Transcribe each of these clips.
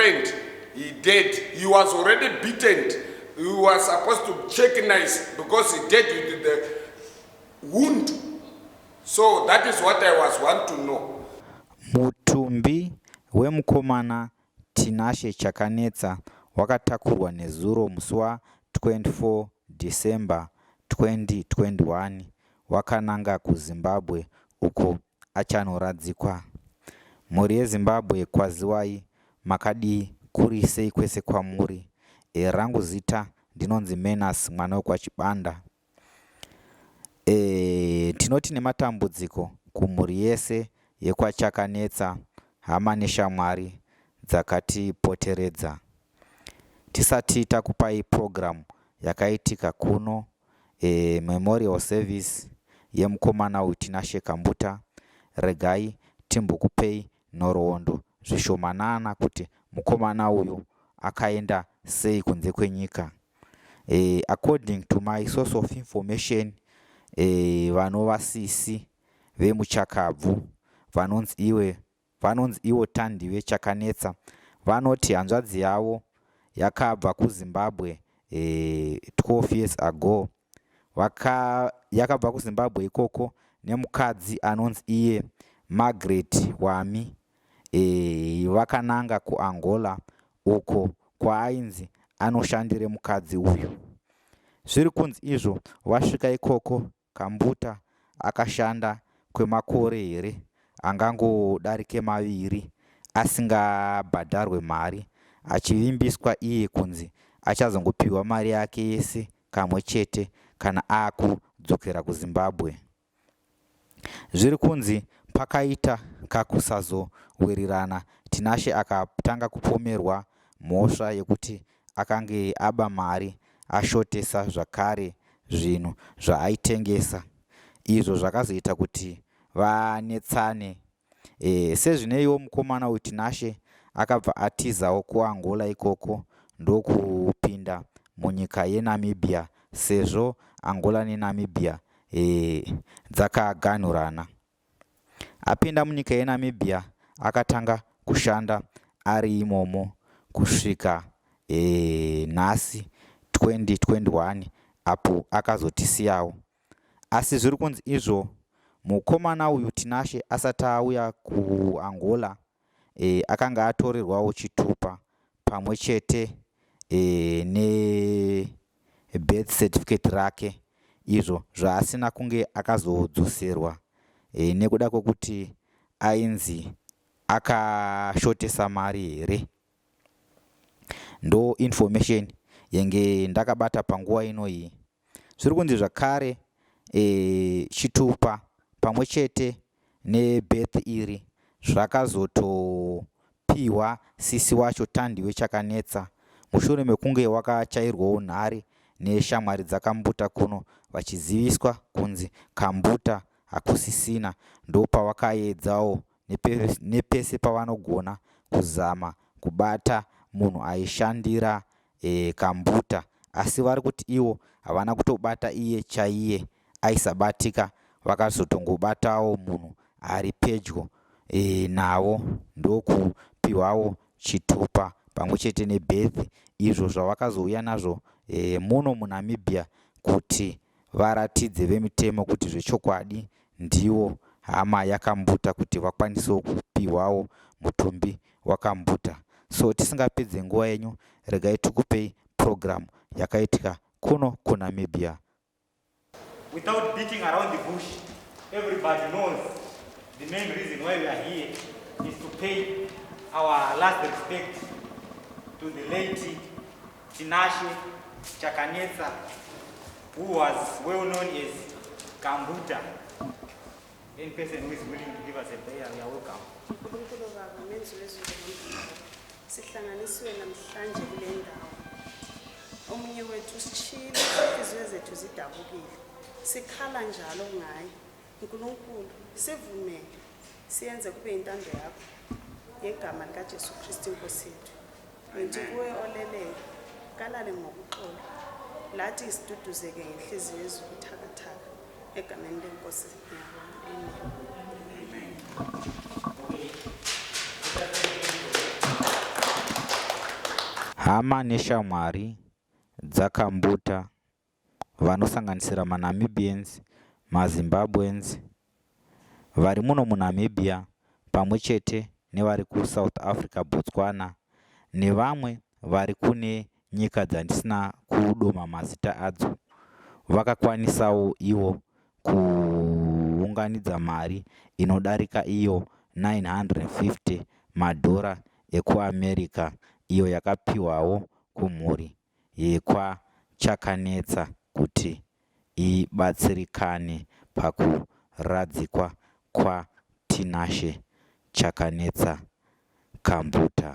friend, he dead. He was already beaten. He was supposed to check nice because he dead with the wound. So that is what I was want to know. Mutumbi wemukomana Tinashe Chakanetsa wakatakurwa nezuro musi wa24 December 2021 wakananga kuZimbabwe uko achanoradzikwa. Mhuri yeZimbabwe kwaziwai, makadii kuri sei kwese kwamuri. Rangu zita ndinonzi Menas mwana wekwachibanda. Tinoti nematambudziko kumhuri yese yekwachakanetsa, hama neshamwari dzakatipoteredza. Tisati takupai program yakaitika kuno, memorial service yemukomana uyu Tinashe Kambuta, regai timbokupei nhoroondo zvishomanana kuti mukomana uyu akaenda sei kunze kwenyika. According to my source of information, vanovasisi vemuchakabvu vanonzi iwo Tandi veChakanetsa vanoti hanzvadzi yavo yakabva kuZimbabwe 12 years ago. Yakabva kuZimbabwe ikoko nemukadzi anonzi iye Margaret Wami. Vakananga kuAngola uko kwaainzi anoshandire mukadzi uyu. Zviri kunzi izvo vasvika ikoko, Kambuta akashanda kwemakore here angangodarike 2 asingabhadharwe mari, achivimbiswa iye kunzi achazongopiwa mari yake yese kamwe chete kana akudzokera kuZimbabwe. Zviri kunzi pakaita kakusazowirirana, Tinashe akatanga kupomerwa mhosva yekuti akange aba mari ashotesa zvakare zvinhu zvaaitengesa. Izvo zvakazoita kuti vanetsane. Sezvineiwo mukomana uyu Tinashe akabva atizawo kuAngola ikoko ndokupinda munyika yeNamibia, sezvo Angola neNamibia dzakaganhurana. Apinda munyika yeNamibia akatanga kushanda ari imomo kusvika nhasi 2021 apo akazotisiyawo. Asi zviri kunzi izvo mukomana uyu Tinashe asati auya kuAngola akanga atorerwawo chitupa pamwe chete ne birth certificate rake, izvo zvaasina kunge akazodzoserwa nekuda kwokuti ainzi akashotesa mari here. Ndo information yenge ndakabata panguva ino iyi. Zviri kunzi zvakare chitupa pamwe chete nebirth iri zvakazotopiwa sisi wacho Tandi weChakanetsa mushure mekunge wakachairwawo nhare neshamwari dzaKambuta kuno vachiziviswa kunzi Kambuta hakusisina. Ndo pavakaedzawo nepese pavanogona kuzama kubata munhu aishandira Kambuta, asi vari kuti ivo havana kutobata iye chaiye aisabatika, vakazotongobatawo munhu ari pedyo navo ndokupiwawo chitupa pamwe chete nebirth, izvo zvavakazouya nazvo muno muNamibia kuti varatidze vemitemo kuti zvechokwadi ndivo hama yaKambuta, kuti vakwanisewo kupiwawo mutumbi waKambuta. So tisingapedze nguva yenyu, regai tikupei program yakaitika kuno kuNamibia. Without beating around the bush, everybody knows the main reason why we are here is to pay our last respect to the late Tinashe Chakanetsa, who was well known as Kambuta. Any person who is willing to give us a prayer, we are welcome. Sihlanganisiwe namhlanje kule ndawo. Omunye wethu sichile, izizwe zethu zidabukile. Sikhala njalo ngaye. uNkulunkulu sivumele siyenze kube intando yakho ngegama likaJesu Kristu Inkosi yethu. Ngithi kuwe oleleyo kalale ngokuxola. Lathi isiduduzeke ngenhliziyo ezibuthakathaka egameni leNkosi yakho. Amen. hama neshamwari dzakambuta vanosanganisira manamibians, mazimbabweans vari muno munamibia pamwe chete nevari kusouth africa, botswana nevamwe vari kune nyika dzandisina kudoma mazita adzo, vakakwanisawo ivo kuunganidza mari inodarika iyo 950 madhora ekuamerica, iyo yakapiwawo kumhuri yekwachakanetsa kuti ibatsirikane pakuradzikwa kwatinashe chakanetsa kambuta.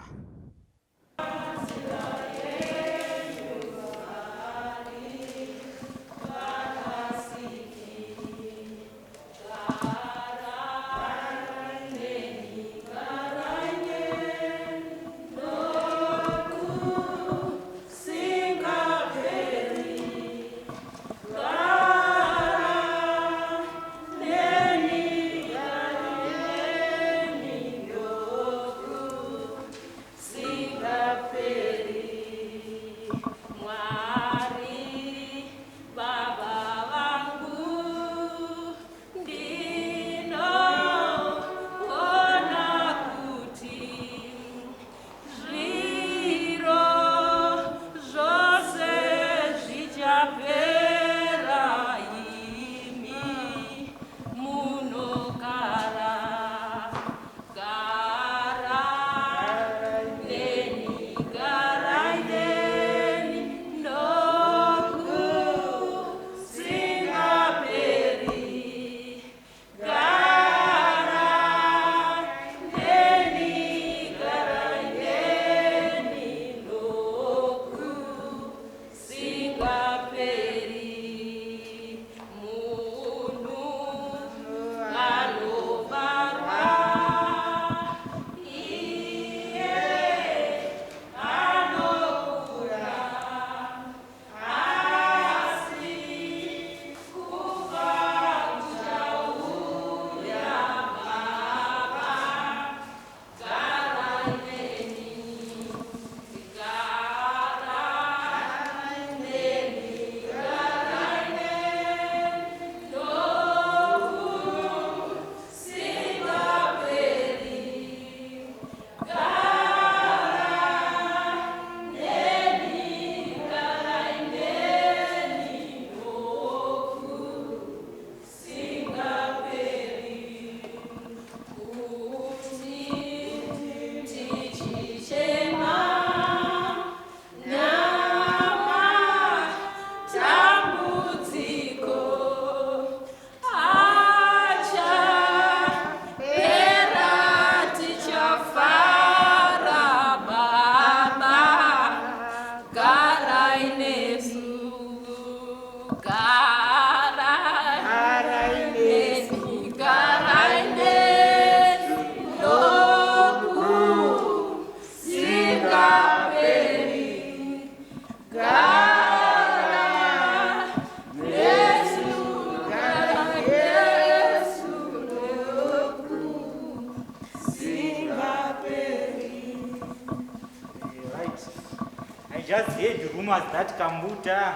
just heard rumors that Kambuta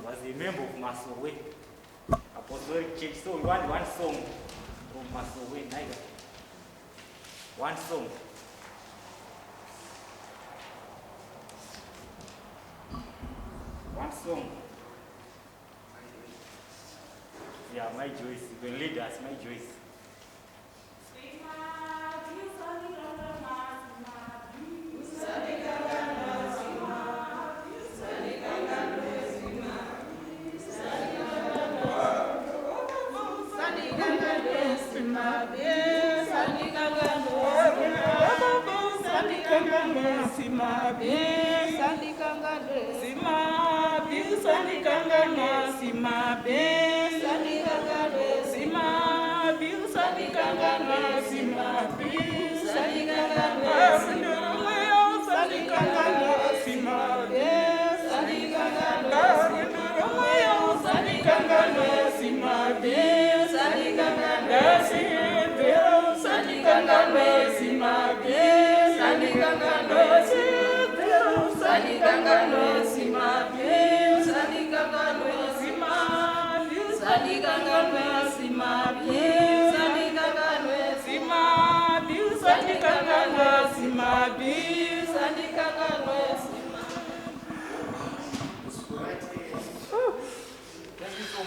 was a member of Masowe Apostolic Church. So we want one song from Masowe, Niger. One song. One song. Yeah, my Joyce. You can lead us, my Joyce.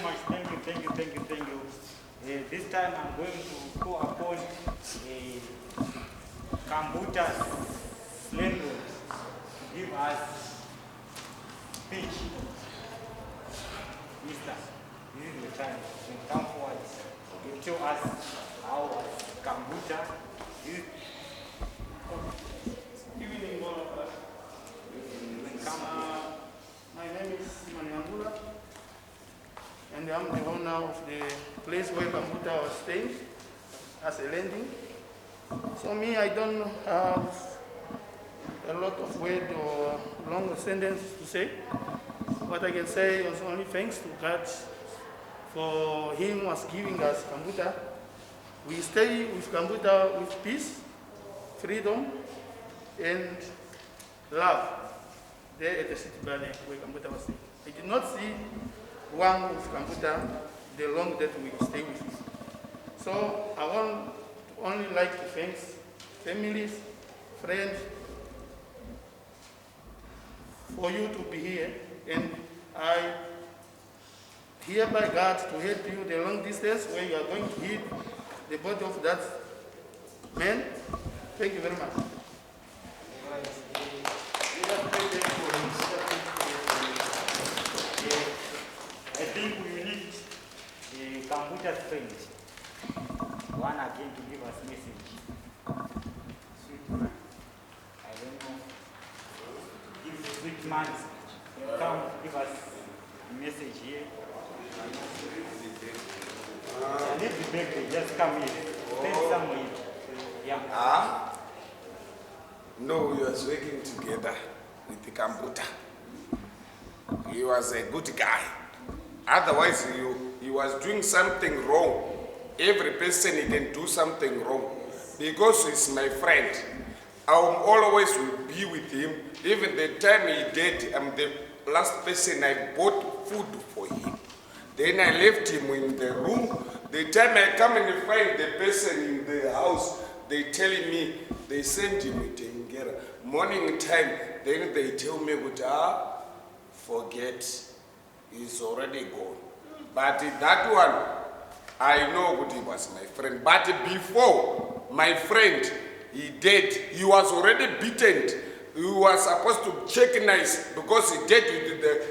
much. Thank you, thank you, thank you, thank you. This time I'm going to call upon Kambuta's landlord to give us speech. Mister, this is the time. You come forward. You tell us how Kambuta is. Good evening, all of us. My name is Manyangula, and I'm the owner of the place where Kambuta was staying as a landing. So me, I don't have a lot of word or long sentence to say. What I can say is only thanks to God for Him was giving us Kambuta. We stay with Kambuta with peace, freedom, and love. There at the city valley where Kambuta was staying. I did not see one with Kambuta the long that we stay with him. So I want only like to thank families, friends, for you to be here, and I hereby God to help you the long distance where you are going to hit the body of that man. Thank you very much. I think we need the Kambuta's friend, one again to give us message. Sweet man, I don't know. Give the sweet man, come give us a message here. I need the bakery, just come here. Spend somewhere. Yeah. No, we was working together with the Kambuta. He was a good guy. Otherwise, he was doing something wrong. Every person he can do something wrong. Because he's my friend, I always will be with him. Even the time he died, I'm the last person I bought food for him. Then I left him in the room. The time I come and find the person in the house, they telling me, they send him to Ingera. Morning time, then they tell me, forget, he's already gone. But that one, I know what he was my friend. But before my friend, he dead, he was already beaten. He was supposed to check nice because he dead with the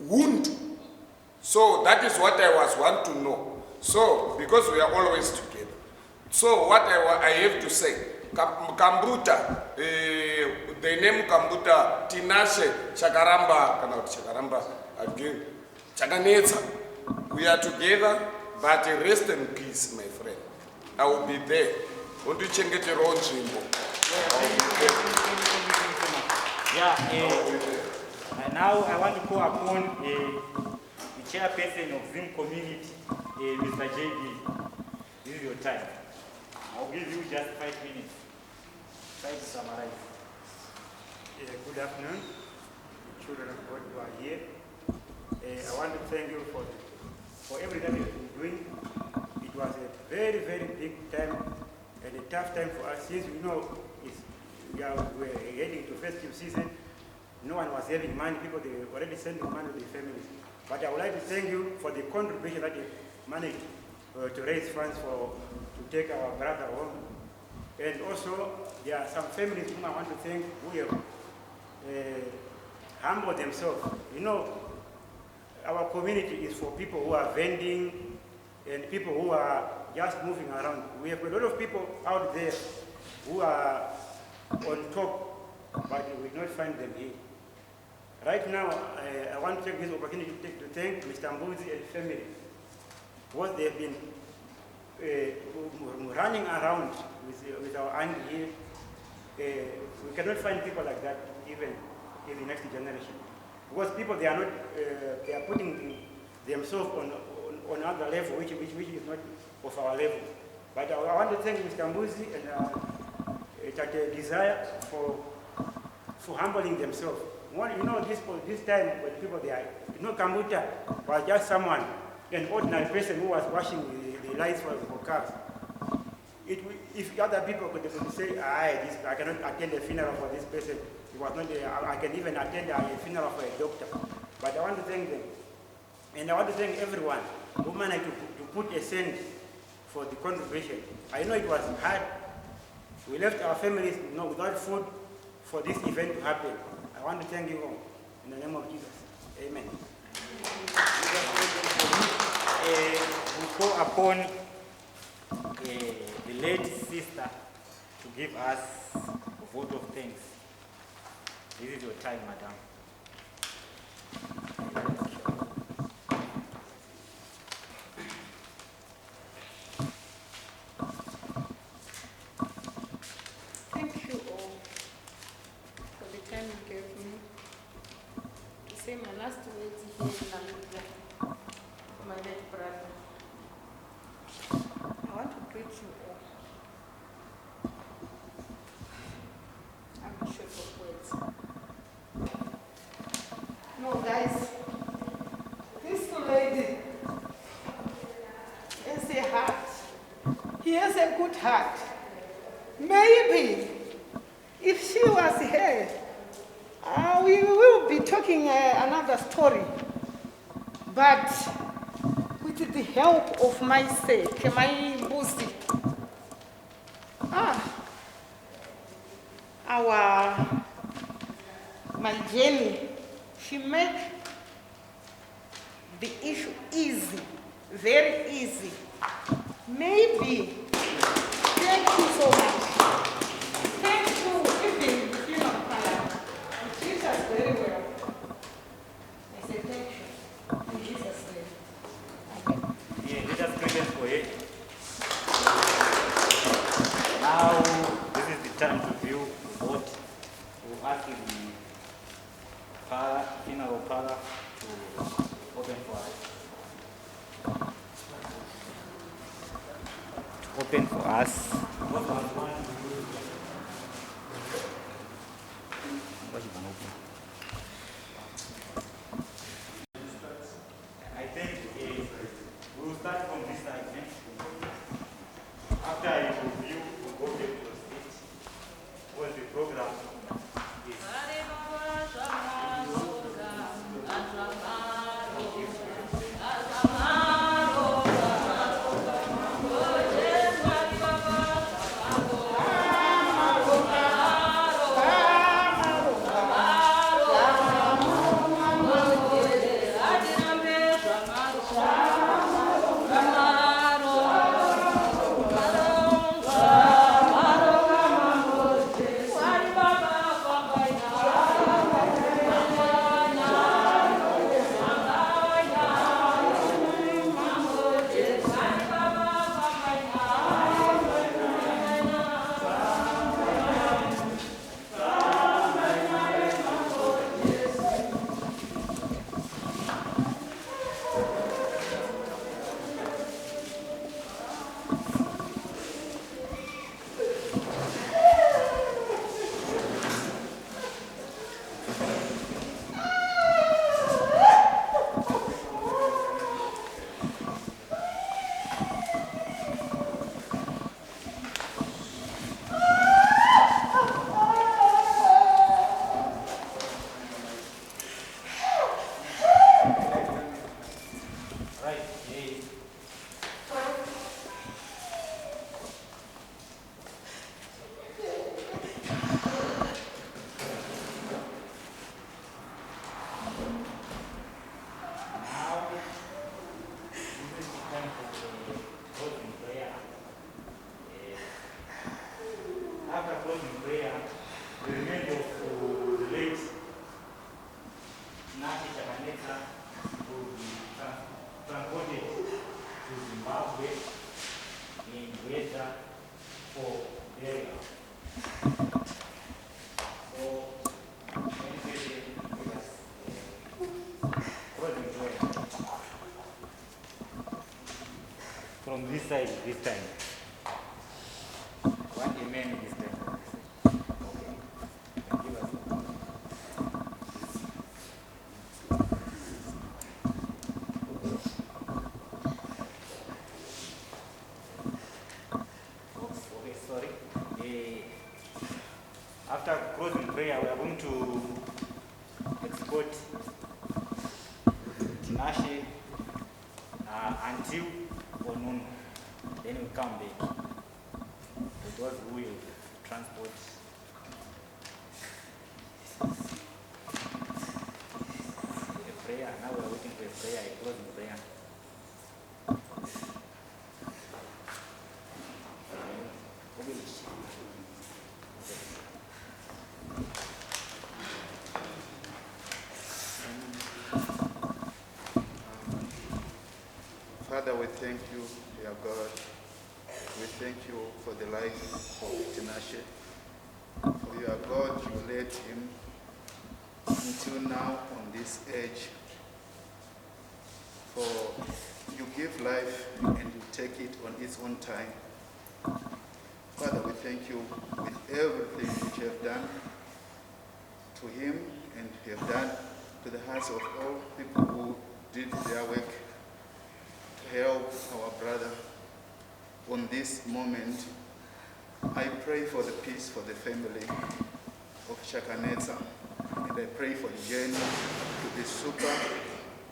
wound. So that is what I was want to know. So, because we are always together. So what I have to say, Kambuta, the name Kambuta, Tinashe, Chakaramba, again, Chakanetsa. We are together, but rest in peace, my friend. I will be there. Want to change your own symbol. Yeah, now I want to call upon the chairperson of Zim community, Mr. JB. This is your time. I'll give you just 5 minutes. Try to summarize. Good afternoon, children of God who are here. I want to thank you for everything you've been doing. It was a very, very big time and a tough time for us. Since we know we're heading to festive season, no one was having money. People, they were already sending money to their families. But I would like to thank you for the contribution that you managed to raise funds to take our brother home. And also, there are some families whom I want to thank who have humbled themselves. You know, our community is for people who are vending and people who are just moving around. We have a lot of people out there who are on top, but we will not find them here. Right now, I want to take this opportunity to thank Mr. Mbuzi and family, because they have been running around with our aunt here. We cannot find people like that even in the next generation, because people, they are not they are putting themselves on another level which is not of our level. But I want to thank Mr. Mbuzi and Tate Desire for humbling themselves. You know, this time when people, they are, you know, Kambuta was just someone, an ordinary person who was washing the lights for cars. If other people could say, I cannot attend a funeral for this person, it was not I can even attend a funeral for a doctor. But I want to thank them. And I want to thank everyone who managed to put a cent for the contribution. I know it was hard. We left our families without food for this event to happen. I want to thank you all in the name of Jesus. Amen. We call upon the late sister to give us a vote of thanks. This is your time, madam. Thank you all for the time you gave me to say my last words here in Namibia for my late brother. I want to greet you all. I'm short of words. No, guys, this lady has a heart. He has a good heart. Maybe if she was here, we will be talking another story. But with the help of my sake, my boosty, my Jenny, she make the issue easy, very easy. Maybe. Thank you so much. Thank you, even the King of Fire. You treat us very well. I say thank you. In Jesus' name. Amen. Yeah, let us pray for it. Now, this is the time to view what we ask the funeral parlor to open for us. Open for us. I think we will start from this side. After I review, we'll go back to the stage. What the program is. After closing prayer, the remainder of the late Nashi Chakaneta will be transported to Zimbabwe in Weta for burial. So, anybody with us, closing prayer. From this side, this time. One amen this time. Okay. Give us. Okay, sorry. After closing prayer, we are going to escort Tinashe until noon. Then we come back. To those who will transport. A prayer. Now we are waiting for a prayer, a closing prayer. Father, we thank you, dear God. We thank you for the life of Tinashe. For you are God, you led him until now on this age. For you give life and you take it on its own time. Father, we thank you with everything which you have done to him and you have done to the hearts of all people who did their work to help our brother on this moment. I pray for the peace for the family of Chakanetsa, and I pray for the journey to be super,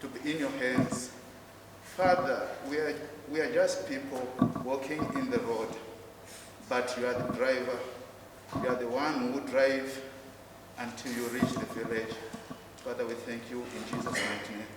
to be in your hands. Father, we are just people walking in the road, but you are the driver. You are the one who drives until you reach the village. Father, we thank you in Jesus' mighty name.